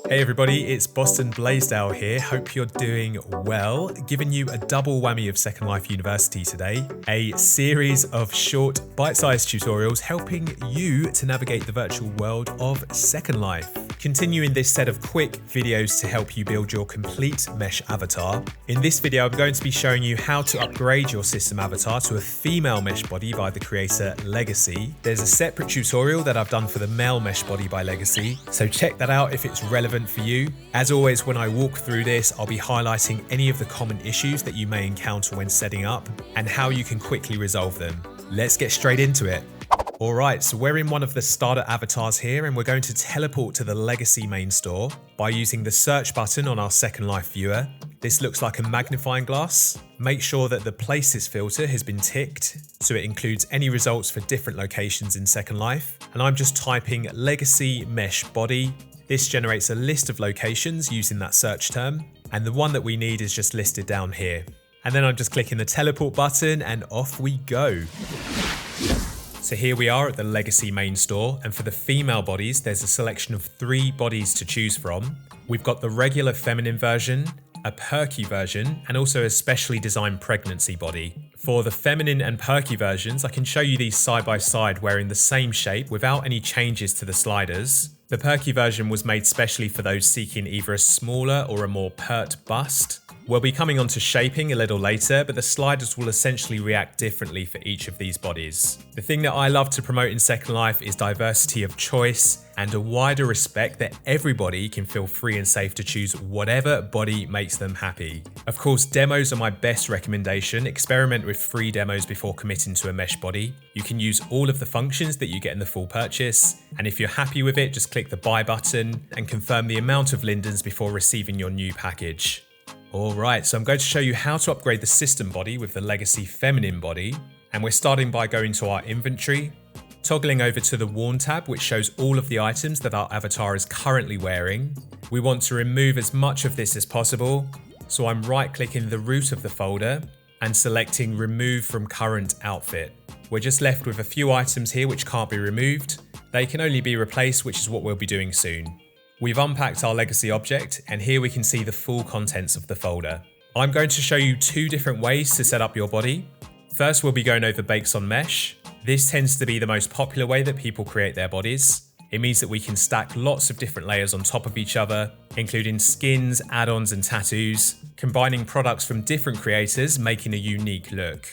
Hey everybody, it's Boston Blaisdale here. Hope you're doing well. Giving you a double whammy of Second Life University today. A series of short, bite-sized tutorials helping you to navigate the virtual world of Second Life. Continuing this set of quick videos to help you build your complete mesh avatar. In this video, I'm going to be showing you how to upgrade your system avatar to a female mesh body by the creator Legacy. There's a separate tutorial that I've done for the male mesh body by Legacy, so check that out if it's relevant for you. As always, when I walk through this, I'll be highlighting any of the common issues that you may encounter when setting up and how you can quickly resolve them. Let's get straight into it. Alright, so we're in one of the starter avatars here and we're going to teleport to the Legacy main store by using the search button on our Second Life viewer. This looks like a magnifying glass. Make sure that the places filter has been ticked so it includes any results for different locations in Second Life. And I'm just typing Legacy Mesh Body. This generates a list of locations using that search term, and the one that we need is just listed down here. And then I'm just clicking the teleport button and off we go. So here we are at the Legacy main store, and for the female bodies, there's a selection of 3 bodies to choose from. We've got the regular feminine version, a Perky version, and also a specially designed pregnancy body. For the feminine and Perky versions, I can show you these side by side wearing the same shape without any changes to the sliders. The Perky version was made specially for those seeking either a smaller or a more pert bust. We'll be coming on to shaping a little later, but the sliders will essentially react differently for each of these bodies. The thing that I love to promote in Second Life is diversity of choice and a wider respect that everybody can feel free and safe to choose whatever body makes them happy. Of course, demos are my best recommendation. Experiment with free demos before committing to a mesh body. You can use all of the functions that you get in the full purchase, and if you're happy with it, just click the buy button and confirm the amount of Lindens before receiving your new package. Alright, so I'm going to show you how to upgrade the system body with the Legacy feminine body, and we're starting by going to our inventory, toggling over to the Worn tab, which shows all of the items that our avatar is currently wearing. We want to remove as much of this as possible, so I'm right clicking the root of the folder and selecting Remove from Current Outfit. We're just left with a few items here which can't be removed. They can only be replaced, which is what we'll be doing soon. We've unpacked our Legacy object, and here we can see the full contents of the folder. I'm going to show you 2 different ways to set up your body. First, we'll be going over Bakes on Mesh. This tends to be the most popular way that people create their bodies. It means that we can stack lots of different layers on top of each other, including skins, add-ons, and tattoos, combining products from different creators, making a unique look.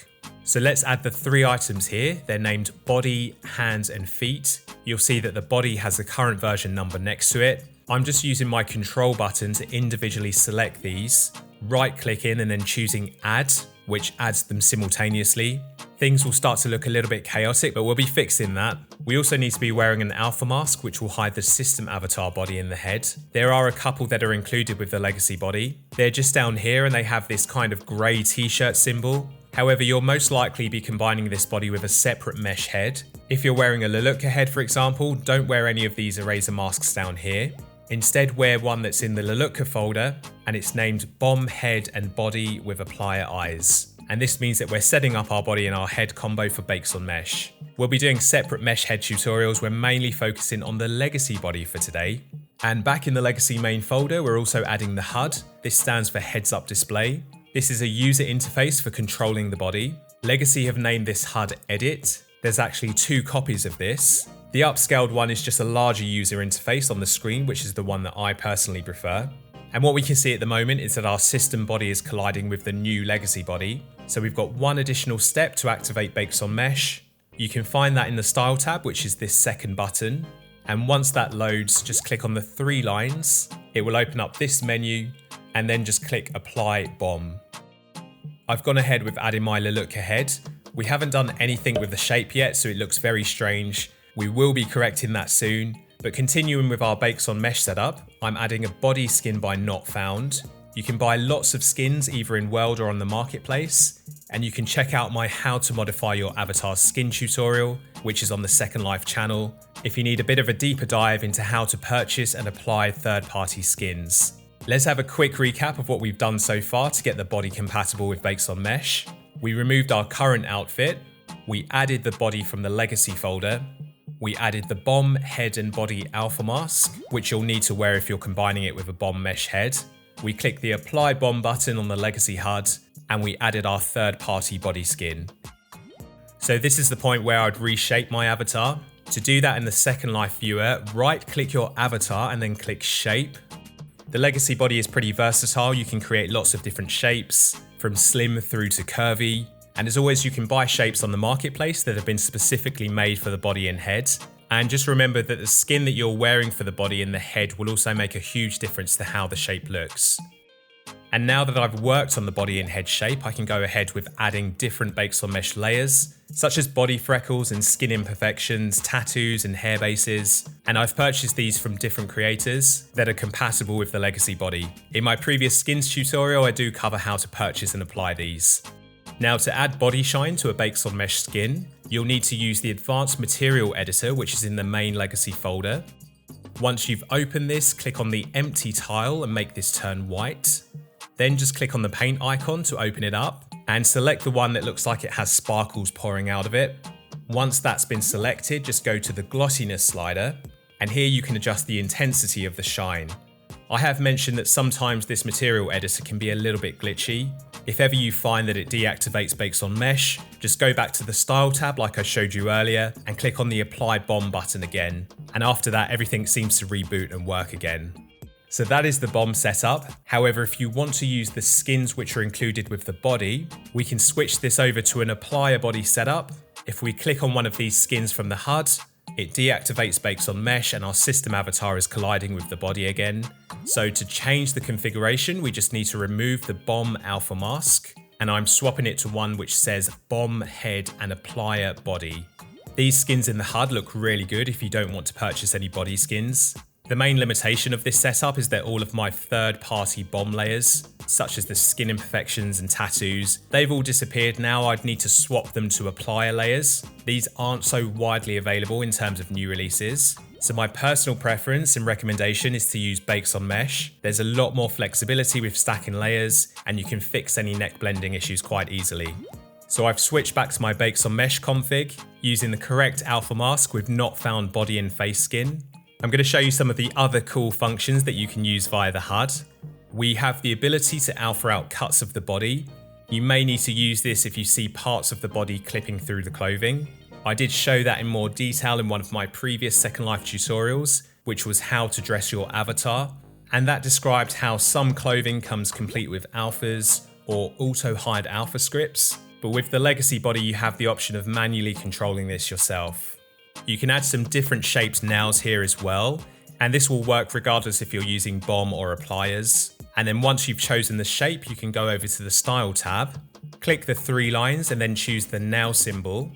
So let's add the 3 items here. They're named Body, Hands, and Feet. You'll see that the body has the current version number next to it. I'm just using my control button to individually select these, right clicking and then choosing Add, which adds them simultaneously. Things will start to look a little bit chaotic, but we'll be fixing that. We also need to be wearing an Alpha Mask, which will hide the system avatar body in the head. There are a couple that are included with the Legacy body. They're just down here and they have this kind of grey t-shirt symbol. However, you'll most likely be combining this body with a separate mesh head. If you're wearing a Lelutka head, for example, don't wear any of these eraser masks down here. Instead, wear one that's in the Lelutka folder, and it's named Bomb Head and Body with Applier Eyes. And this means that we're setting up our body and our head combo for Bakes on Mesh. We'll be doing separate mesh head tutorials. We're mainly focusing on the Legacy body for today. And back in the Legacy main folder, we're also adding the HUD. This stands for Heads Up Display. This is a user interface for controlling the body. Legacy have named this HUD Edit. There's actually 2 copies of this. The upscaled one is just a larger user interface on the screen, which is the one that I personally prefer. And what we can see at the moment is that our system body is colliding with the new Legacy body. So we've got one additional step to activate Bakes on Mesh. You can find that in the Style tab, which is this second button. And once that loads, just click on the 3 lines. It will open up this menu and then just click Apply Bomb. I've gone ahead with adding my Lelutka head. We haven't done anything with the shape yet, so it looks very strange. We will be correcting that soon, but continuing with our Bakes on Mesh setup, I'm adding a body skin by Not Found. You can buy lots of skins either in World or on the marketplace, and you can check out my How to Modify Your Avatar's Skin tutorial, which is on the Second Life channel, if you need a bit of a deeper dive into how to purchase and apply third-party skins. Let's have a quick recap of what we've done so far to get the body compatible with Bakes on Mesh. We removed our current outfit, we added the body from the Legacy folder, We added the bomb head and body alpha mask, which you'll need to wear if you're combining it with a bomb mesh head. We clicked the apply bomb button on the legacy HUD, and we added our third-party body skin. So this is the point where I'd reshape my avatar. To do that in the Second Life viewer, right-click your avatar and then click shape. The legacy body is pretty versatile. You can create lots of different shapes, from slim through to curvy. And as always, you can buy shapes on the marketplace that have been specifically made for the body and head. And just remember that the skin that you're wearing for the body and the head will also make a huge difference to how the shape looks. And now that I've worked on the body and head shape, I can go ahead with adding different bakes on mesh layers, such as body freckles and skin imperfections, tattoos and hair bases. And I've purchased these from different creators that are compatible with the legacy body. In my previous skins tutorial, I do cover how to purchase and apply these. Now, to add body shine to a bakes on mesh skin, you'll need to use the advanced material editor, which is in the main legacy folder. Once you've opened this, click on the empty tile and make this turn white. Then just click on the paint icon to open it up and select the one that looks like it has sparkles pouring out of it. Once that's been selected, just go to the glossiness slider, and here you can adjust the intensity of the shine. I have mentioned that sometimes this material editor can be a little bit glitchy. If ever you find that it deactivates bakes on mesh, just go back to the style tab like I showed you earlier and click on the apply bomb button again. And after that, everything seems to reboot and work again. So that is the bomb setup. However, if you want to use the skins which are included with the body, we can switch this over to an applier body setup. If we click on one of these skins from the HUD, it deactivates bakes on mesh and our system avatar is colliding with the body again. So to change the configuration, we just need to remove the bomb alpha mask, and I'm swapping it to one which says bomb head and applier body. These skins in the HUD look really good if you don't want to purchase any body skins. The main limitation of this setup is that all of my third-party bomb layers, such as the skin imperfections and tattoos, they've all disappeared now. I'd need to swap them to applier layers. These aren't so widely available in terms of new releases. So my personal preference and recommendation is to use bakes on mesh. There's a lot more flexibility with stacking layers, and you can fix any neck blending issues quite easily. So I've switched back to my bakes on mesh config, using the correct alpha mask with not found body and face skin. I'm going to show you some of the other cool functions that you can use via the HUD. We have the ability to alpha out cuts of the body. You may need to use this if you see parts of the body clipping through the clothing. I did show that in more detail in one of my previous Second Life tutorials, which was how to dress your avatar. And that described how some clothing comes complete with alphas or auto hide alpha scripts. But with the legacy body, you have the option of manually controlling this yourself. You can add some different shaped nails here as well, and this will work regardless if you're using bomb or appliers. And then once you've chosen the shape, you can go over to the style tab, click the 3 lines and then choose the nail symbol.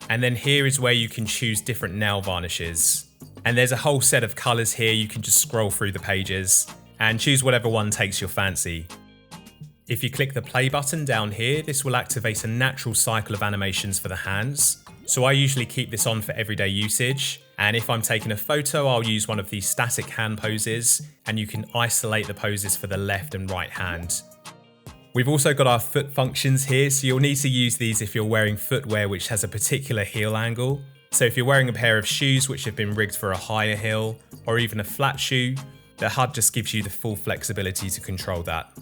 And then here is where you can choose different nail varnishes. And there's a whole set of colors here. You can just scroll through the pages and choose whatever one takes your fancy. If you click the play button down here, this will activate a natural cycle of animations for the hands. So I usually keep this on for everyday usage, and if I'm taking a photo, I'll use one of these static hand poses, and you can isolate the poses for the left and right hand. We've also got our foot functions here, so you'll need to use these if you're wearing footwear which has a particular heel angle. So if you're wearing a pair of shoes which have been rigged for a higher heel, or even a flat shoe, the HUD just gives you the full flexibility to control that.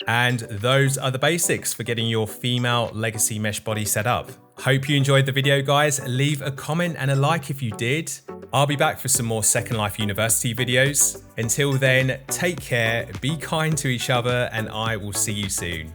And those are the basics for getting your female legacy mesh body set up. Hope you enjoyed the video, guys. Leave a comment and a like if you did. I'll be back for some more Second Life University videos. Until then, take care, be kind to each other, and I will see you soon.